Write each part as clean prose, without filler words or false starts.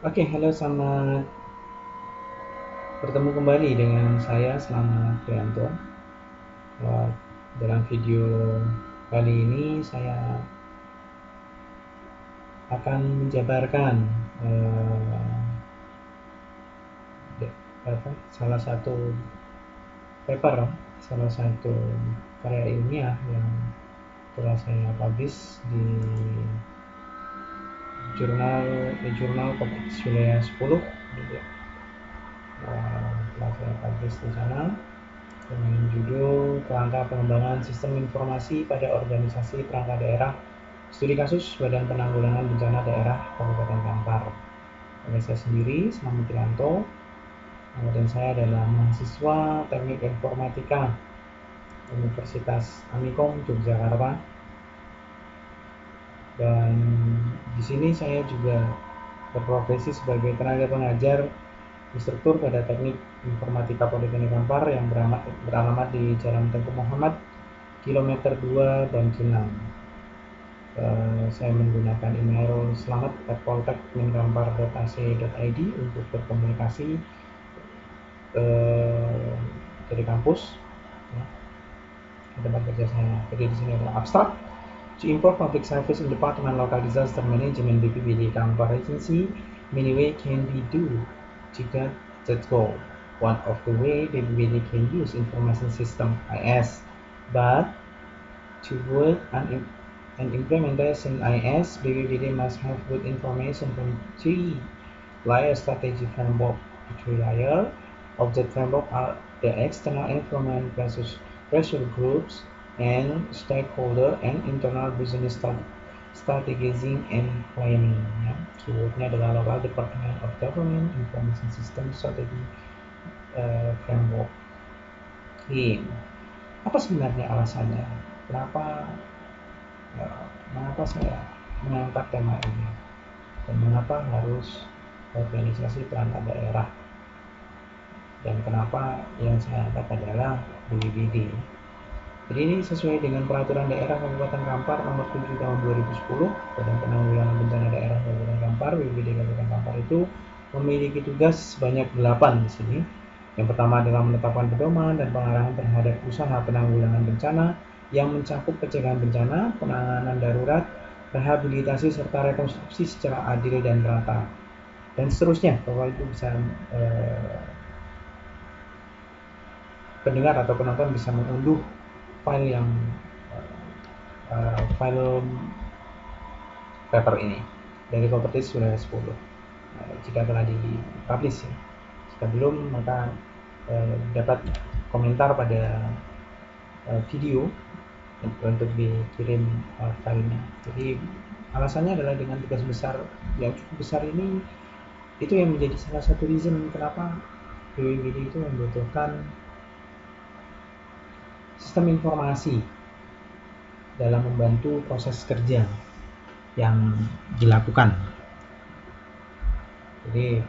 Oke, halo, selamat bertemu kembali dengan saya, Selamat Prianto. Dalam video kali ini saya akan menjabarkan salah satu paper, salah satu karya ilmiah yang telah saya publish di jurnal Komunikasi Wilayah 10. Telah saya publish di sana dengan judul Kerangka Pengembangan Sistem Informasi pada Organisasi Perangkat Daerah, Studi Kasus Badan Penanggulangan Bencana Daerah Kabupaten Kampar. Oleh saya sendiri, Selamat Prianto, dan saya adalah mahasiswa Teknik Informatika Universitas Amikom Yogyakarta. Dan di sini saya juga berprofesi sebagai tenaga pengajar instruktur pada Teknik Informatika Politeknik Kampar yang beralamat di Jalan Tengku Muhammad, kilometer 2, Bangkinang. Saya menggunakan email selamat@poltek.minkampar.ac.id untuk berkomunikasi dari kampus, ya, tempat kerja saya. Jadi di sini adalah abstrak. To improve public service in Department Local Disaster Management BPBD Kampar Agency, many way can be do to get that goal. One of the way BPBD can use information system IS, but to work and implementation IS, BPBD must have good information from three-layer strategy framework. The three-layer of that framework are the external environment versus pressure groups and stakeholder and internal business strategizing and planning. Ya. Keywordnya adalah Local Department of Government Information System Strategy Framework. Apa sebenarnya alasannya? Mengapa saya mengangkat tema ini dan mengapa harus organisasi perangkat daerah, dan kenapa yang saya angkat adalah BPBD. Jadi ini sesuai dengan Peraturan Daerah Kabupaten Kampar Nomor 7 Tahun 2010, Badan Penanggulangan Bencana Daerah Kabupaten Kampar, BPBD Kabupaten Kampar itu memiliki tugas sebanyak 8 di sini. Yang pertama adalah menetapkan pedoman dan pengarahan terhadap usaha penanggulangan bencana yang mencakup pencegahan bencana, penanganan darurat, rehabilitasi serta rekonstruksi secara adil dan merata, dan seterusnya. Bahwa itu bisa pendengar atau penonton bisa mengunduh file paper ini dari Kompetensi Wilayah 10 jika telah dipublish, ya. Jika belum, maka dapat komentar pada video untuk dikirim filenya. Jadi alasannya adalah dengan tugas besar yang cukup besar ini, itu yang menjadi salah satu reason kenapa BPBD itu membutuhkan sistem informasi dalam membantu proses kerja yang dilakukan. Jadi,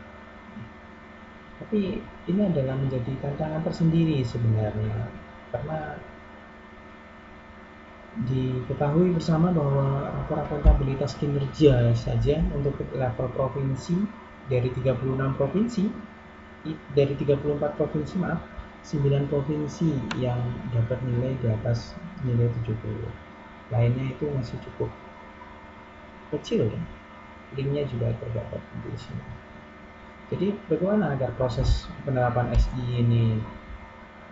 tapi ini adalah menjadi tantangan tersendiri sebenarnya, karena diketahui bersama bahwa rapor akuntabilitas kinerja saja untuk level provinsi dari 36 provinsi, dari 34 provinsi, 9 provinsi yang dapat nilai di atas nilai 70. Lainnya itu masih cukup kecil, ya. Linknya juga terdapat di sini. Jadi bagaimana agar proses penerapan SI ini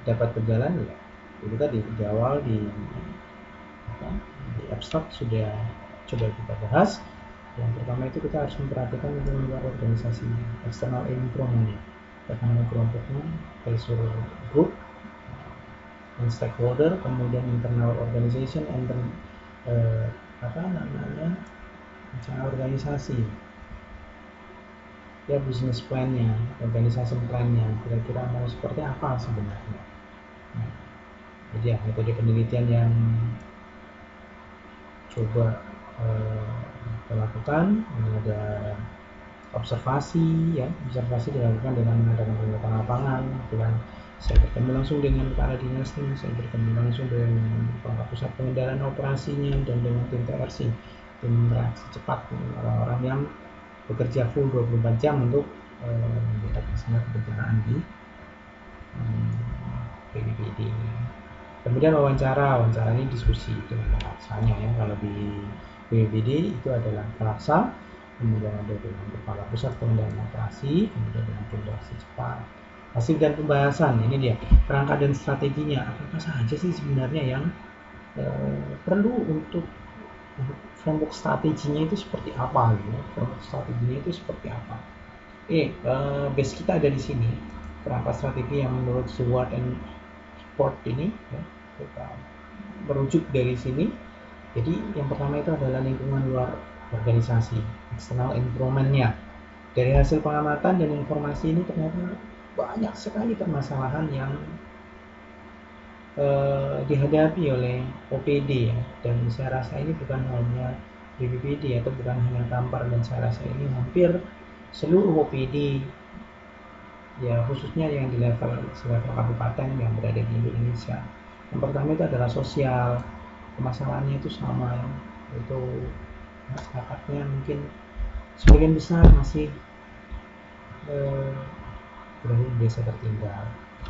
dapat berjalan, ya? Itu tadi di awal di abstrak sudah coba kita bahas. Yang pertama itu kita harus memperhatikan luar organisasi, external environment, bagaimana kelompoknya, pressure group, and stakeholder, kemudian internal organization, and rencana organisasi, ya, business plan-nya, organization plan-nya, kira-kira mau seperti apa sebenarnya. Nah, jadi ya, metode penelitian yang coba kita lakukan, ada observasi, ya. Observasi dilakukan dengan mengadakan pengamatan lapangan. Kemudian saya bertemu langsung dengan kepala dinasnya, saya bertemu langsung dengan kepala pusat pengendalian operasinya, dan dengan tim TRC, tim reaksi cepat, orang-orang yang bekerja full 24 jam untuk melihat semua kebencanaan di BPBD. Kemudian wawancara ini diskusi dengan pelaksanya ya. Kalau di BPBD itu adalah pelaksa, kemudian ada dengan kepala pusat pengendalian operasi, kemudian dengan koordinasi cepat, hasil dan pembahasan. Ini dia kerangka dan strateginya. Apa saja sih sebenarnya yang perlu untuk framework strateginya itu seperti apa gitu. Framework strateginya itu seperti apa. Base kita ada di sini. Kerangka strategi yang menurut Stewart and Ford ini ya, kita merujuk dari sini. Jadi yang pertama itu adalah lingkungan luar organisasi, external environment-nya. Dari hasil pengamatan dan informasi ini ternyata banyak sekali permasalahan yang dihadapi oleh OPD ya. Dan saya rasa ini bukan hanya BPBD atau bukan hanya Kampar, dan saya rasa ini hampir seluruh OPD ya, khususnya yang di level kabupaten yang berada di Indonesia. Yang pertama itu adalah sosial. Permasalahannya itu sama ya, itu masyarakatnya mungkin sebagian besar masih berada di desa tertinggal,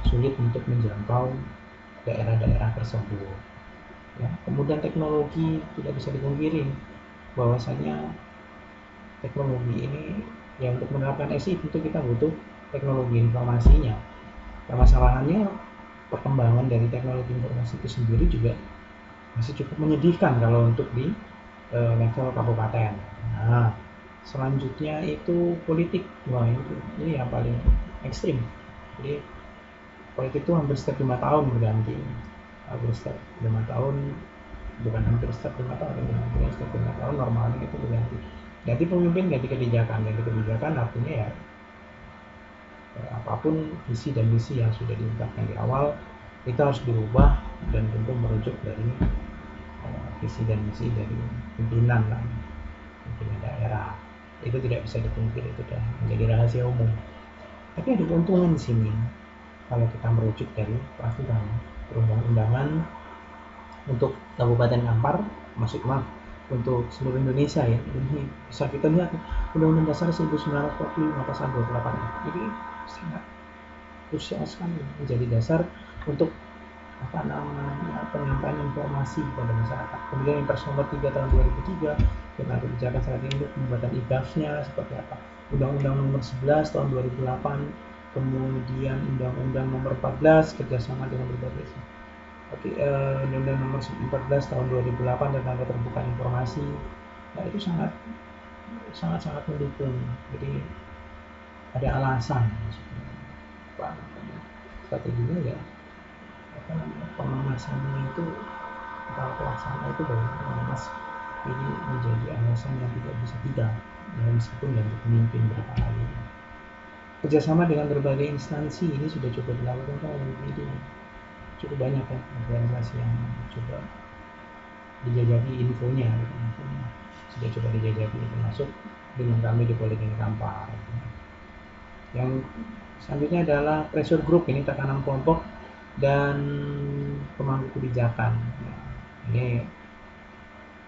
sulit untuk menjangkau daerah-daerah tersebut ya. Kemudian teknologi, tidak bisa dipungkiri bahwasanya teknologi ini ya, untuk menerapkan SI tentu kita butuh teknologi informasinya. Permasalahannya perkembangan dari teknologi informasi itu sendiri juga masih cukup menyedihkan kalau untuk di level kabupaten. Nah, selanjutnya itu politik. Wah, ini yang paling ekstrim. Jadi politik itu hampir setiap 5 tahun berganti. Hampir setiap 5 tahun, bukan hampir setiap 5 tahun, hampir setiap 5 tahun normalnya itu berganti. Ganti pemimpin, ganti kebijakan. Ganti kebijakan artinya ya apapun visi dan misi yang sudah diungkapkan di awal itu harus dirubah dan tentu merujuk dari visi dan misi dari pimpinan daerah. Itu tidak bisa dipungkiri, itu sudah menjadi rahasia umum. Tapi ada keuntungan di sini kalau kita merujuk dari peraturan perundang-undangan untuk Kabupaten Kampar, maksudnya untuk seluruh Indonesia ya. Ini bisa kita lihat Undang-Undang Dasar 1945 pasal 28. Jadi sangat krusial sekali menjadi dasar untuk penyampaian informasi kepada masyarakat. Kemudian Impres nomor 3 tahun 2003 tentang kebijakan saat ini untuk pembuatan IDAF-nya seperti apa. Undang-Undang nomor 11 tahun 2008, kemudian Undang-Undang nomor 14 kerjasama dengan berbagai Undang-Undang nomor 14 tahun 2008 tentang keterbukaan informasi. Nah, itu sangat mendukung. Jadi ada alasan strateginya ya, pengemasannya itu kalau pelaksana itu dari mengemas ini menjadi alasan yang tidak bisa tidak ya, meskipun dari pemimpin berapa kali. Kerjasama dengan berbagai instansi ini sudah cukup dilakukan oleh BPD. Cukup banyak ya organisasi yang coba dijajaki infonya, sudah coba dijajaki, termasuk dengan kami di Politeknik Kampar. Yang selanjutnya adalah pressure group, ini tekanan kelompok dan pemangku kebijakan. Ini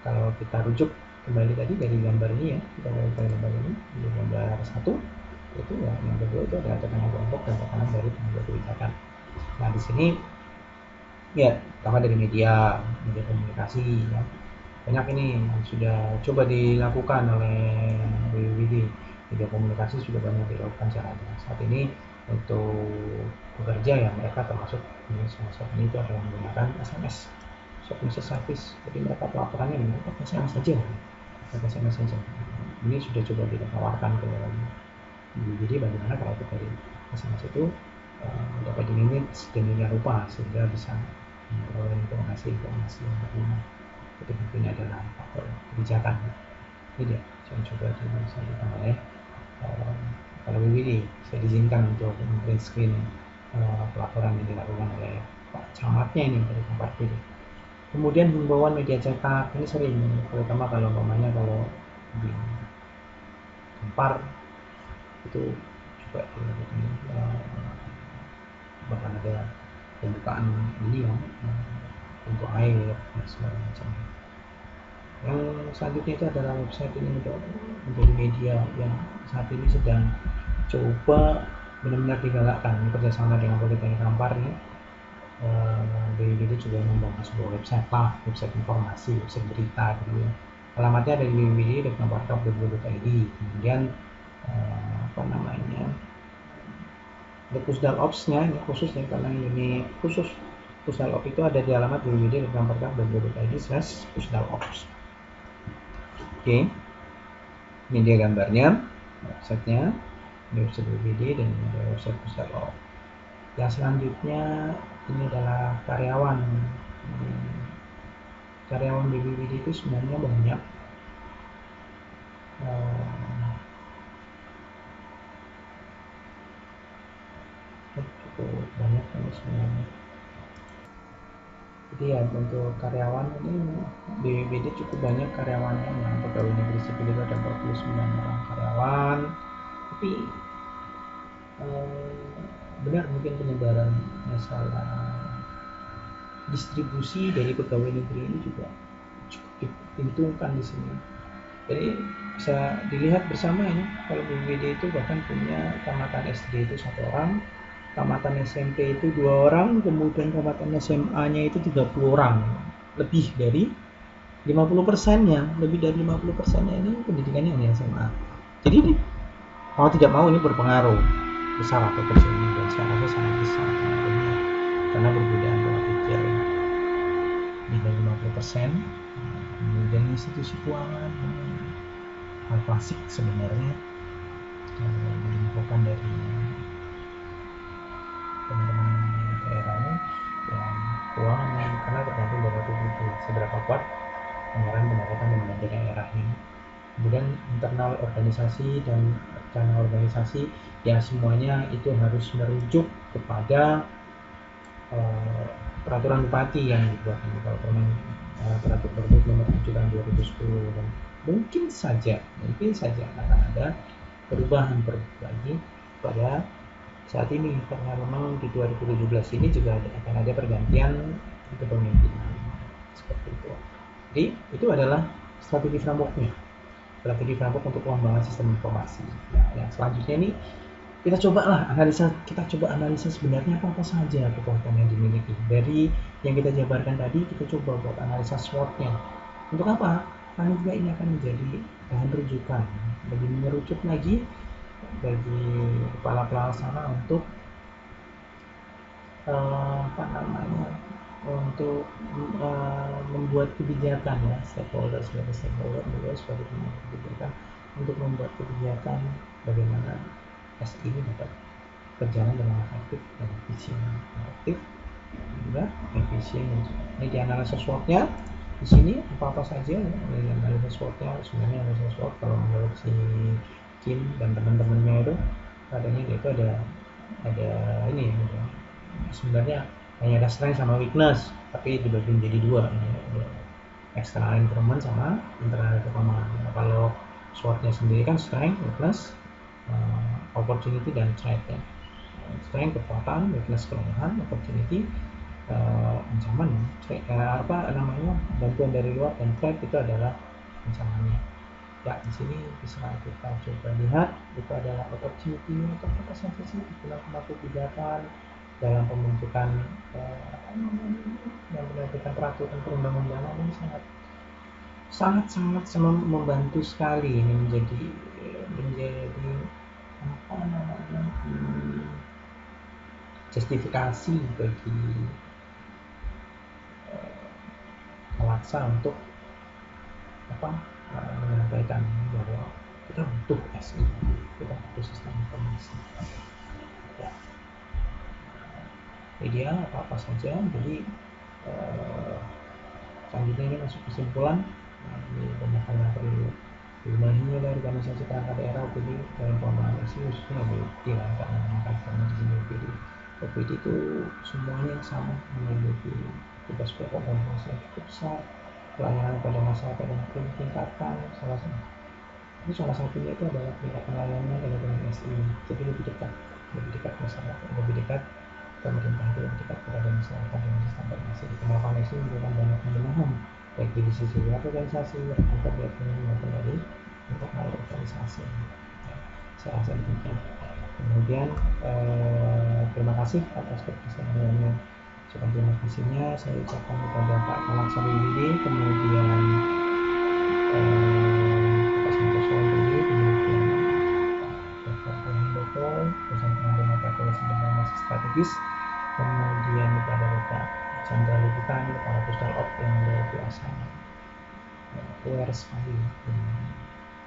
kalau kita rujuk kembali tadi dari gambar ini ya, kita dari gambar ini, di gambar 1 itu ya, yang kedua itu adalah tekanan kelompok dan tekanan dari pemangku kebijakan. Nah, di sini ya, pertama dari media komunikasi ya. Banyak ini yang sudah coba dilakukan oleh BPBD. Media komunikasi sudah banyak dilakukan saat ini untuk bekerja ya, mereka termasuk salah ini itu adalah menggunakan SMS, short message service. Jadi mereka pelaporannya menggunakan SMS saja. Ini sudah coba ditawarkan ke BPBD bagaimana kalau kita dari SMS itu dapat dimanage sedemikian rupa sehingga bisa memperoleh informasi yang berguna. Itu tentunya adalah faktor kebijakan. Ini dia yang coba disampaikan oleh kalau BPD. Saya diizinkan untuk print screen pelaporan yang dilakukan oleh Pak Camatnya ini dari Kampar PD. Kemudian himbauan media cetak ini sering, terutama kalau kalau di Kampar itu juga bahkan ada pembukaan ini ya, untuk air dan segala macam. Yang selanjutnya itu adalah website ini menjadi media yang saat ini sedang coba benar-benar digalakkan kerjasama dengan Politeknik Kampar nih. BPBD juga membangun sebuah website lah, website informasi, website berita gitu ya. Alamatnya ada di www.kamparkap.go.id. Kemudian apa namanya, untuk Pusdal Ops-nya ini khususnya karena ini khusus Pusdal Ops itu ada di alamat www.kamparkap.go.id/pusdalops. Oke, ini dia gambarnya websitenya, ini website BPBD dan ini ada website Pusdal Ops. Yang selanjutnya ini adalah karyawan. Karyawan BPBD itu sebenarnya banyak. Cukup banyak ini sebenarnya. Jadi ya untuk karyawan ini BPBD cukup banyak karyawannya. Yang pegawai negeri sipil itu ada 49 orang karyawan. Tapi benar mungkin penyebaran masalah distribusi dari pegawai negeri ini juga cukup diuntungkan di sini. Jadi bisa dilihat bersama ini, kalau BPBD itu bahkan punya tamatan SD itu 1 orang, tamatan SMP itu 2 orang, kemudian tamatan SMA-nya itu 30 orang. Lebih dari 50%-nya, lebih dari 50%-nya ini pendidikannya hanya SMA. Jadi ini mau tidak mau ini berpengaruh besar atau kecilnya, dan saya rasa sangat besar karena perbedaan pola pikir lebih dari 50%. Kemudian institusi keuangan hal klasik sebenarnya diinfokan dari teman-teman daerah ini, dan keuangan karena tergantung dari APBD seberapa kuat anggaran pendapatan dan belanja daerahnya. Kemudian internal organisasi dan rencana organisasi ya semuanya itu harus merujuk kepada peraturan bupati yang dibuat kalau peraturan nomor 7 tahun 2010, dan mungkin saja akan ada perubahan lagi pada saat ini karena memang di 2017 ini juga akan ada pergantian kepemimpinan seperti itu. Jadi itu adalah strategi framework untuk pengembangan sistem informasi. Nah, yang selanjutnya ini kita coba analisa sebenarnya apa saja kekuatan yang dimiliki. Dari yang kita jabarkan tadi, kita coba buat analisa SWOT-nya. Untuk apa? Karena juga ini akan menjadi bahan rujukan, lebih mengerucut lagi bagi kepala pelaksana untuk membuat kebijakan ya, stakeholder sebagai pembuat kebijakan untuk membuat kebijakan bagaimana SI ini dapat berjalan dengan efektif dan efisien. Ini di analisa SWOT-nya. Di sini apa saja ini analisa SWOT-nya. Sebenarnya analisa SWOT kalau menurut si Kim dan teman-temannya itu adanya itu ada ini ya, sebenarnya hanya ada strength sama weakness, tapi dibagi menjadi 2 ini, external improvement sama internal improvement. Kalau SWOT-nya sendiri kan strength, weakness, opportunity dan threat ya. Strength kekuatan, weakness kelemahan, opportunity ancaman, bantuan dari luar, dan threat itu adalah ancamannya. Ya, di sini bisa kita coba lihat itu adalah opportunity untuk apa saja sih digunakan kebijakan dalam pembentukan peraturan perundang-undangan ini sangat membantu sekali ini menjadi justifikasi bagi Kalaksa untuk menyampaikan bahwa kita butuh SI, kita butuh sistem informasi ya. Media apa saja. Jadi selanjutnya ini masuk kesimpulan. Ini banyak hal yang perlu dibenahi oleh organisasi perangkat daerah OPD dalam pengembangan SI khususnya OPD lah, karena di sini OPD itu semuanya sama, memiliki tugas pokok dan fungsi yang cukup besar. Pelayanan pada masyarakat yang perlu ditingkatkan, salah satunya itu adalah peningkatan layanan dengan SI. Jadi lebih dekat masyarakat, lebih dekat pemerintah, itu lebih dekat kepada masyarakat dengan sistem informasi. Di penerapan SI memberikan banyak pembenahan baik di sisi luar organisasi, rekan kerja maupun dari internal organisasi. Saya rasa demikian. Kemudian terima kasih atas kebersamaannya. Terima kasihnya saya ucapkan kepada Pak Kalang Samibidi, kemudian Pak Santoso ini, kemudian Pak Dr. Handoko, dosen pengambilan kalkulasi berbasis strategis, kemudian kepada Bapak Chandra Lubutan, Kepala Pusdalop yang luar biasa aware sekali dengan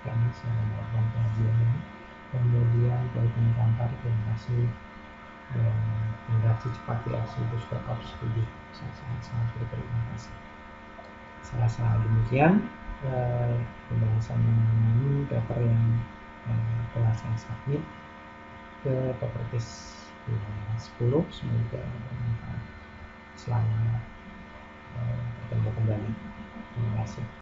kami selama melakukan pengajian ini. Kemudian dari Kementerian terima kasih dan reaksi cepat reaksi Pusdalop setuju, saya sangat berterima kasih. Saya rasa demikian pembahasan mengenai paper yang telah saya submit ke Properties 10. Semoga bermanfaat. Selamat bertemu kembali. Terima kasih.